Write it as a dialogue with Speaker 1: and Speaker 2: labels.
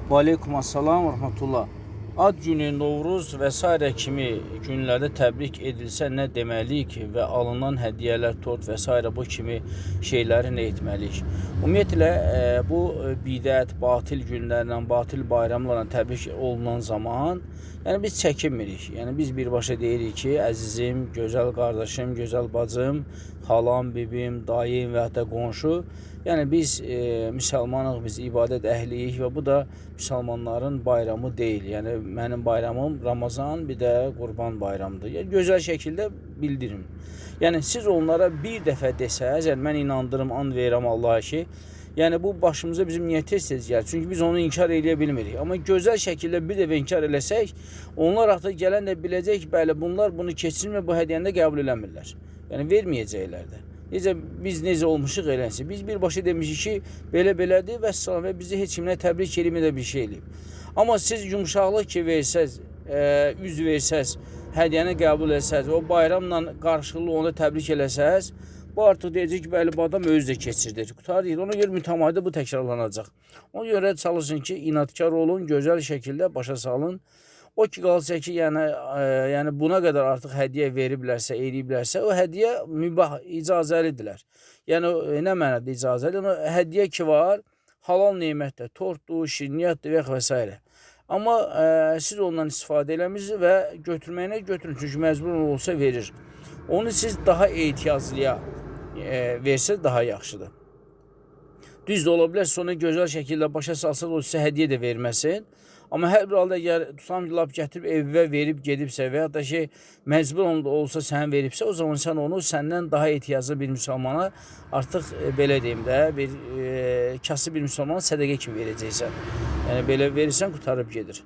Speaker 1: Və aleykumussalam və rahmetullah. Ad günü, Novruz və s. kimi günlərdə təbrik edilsə nə deməliyik və alınan hədiyyələr, tort və s. bu kimi şeyləri nə etməliyik? Ümumiyyətlə, bu bidət, batil günlərlə, batil bayramlarla təbrik olunan zaman, yəni biz çəkinmirik. Yəni biz birbaşa deyirik ki, əzizim, gözəl qardaşım, gözəl bacım, xalam, bibim, dayım və hətta qonşu. Yəni biz müsəlmanıq, biz ibadət əhliyik və bu da müsəlmanların bayramı deyil. Yəni mənim bayramım Ramazan, bir də Qurban bayramıdır. Yəni gözəl şəkildə bildirin. Yəni siz onlara bir dəfə desəz, yəni mən inandırım, and verirəm Allaha ki, yəni bu başımıza bizim niyə tez-tez gəlir? Çünki biz onu inkar edə bilmirik. Amma gözəl şəkildə bir dəfə inkar eləsək, onlar artıq gələn də biləcək ki, bəli, bunlar bunu keçirmir, bu hədiyyəni də qəbul eləmirlər. Yəni verməyəcəklər də. Biz necə olmuşuq eləsi. Biz birbaşa demişik ki, belə-belədir və salam və bizi heç kimlə təbrik eləyib də bir şey eləyib. Amma siz yumuşaqlıq ki versəz, üz versəz, hədiyyəni qəbul etsəz, o bayramla qarşılıqlı onu təbrik eləsəz, bu artıq deyəcək ki, bəli, bu adam özü də keçirdir. Qutar deyil. Ona görə mütəmadi bu təkrarlanacaq. Ona görə çalışın ki, inadkar olun, gözəl şəkildə başa salın. O ki, qalsa ki, yəni buna qədər artıq hədiyyə veriblərsə, eləyiblərsə, o hədiyyə mübah, icazəlidirlər. Yəni, nə mənədə icazəli? Hədiyyə ki var, halal nemətdir, tortdur, şirniyyatdır və s. Amma siz ondan istifadə eləmirsiniz və götürməyinə götürün, çünki məcbur olsa verir. Onu siz daha ehtiyaclıya versəz daha yaxşıdır. Düz də ola bilər, sonra gözəl şəkildə başa salsaq, o sizə hədiyyə də verməsin. Amma hər bir halda əgər tutam ki, lap gətirib evə verib gedibsə və ya da ki, məcbur olsa sən veribsə, o zaman sən onu səndən daha ehtiyaclı bir müsəlmana artıq belə deyim də, bir kasıb bir müsəlmana sədəqə kimi verəcəksən. Yəni belə verirsən, qutarıb gedir.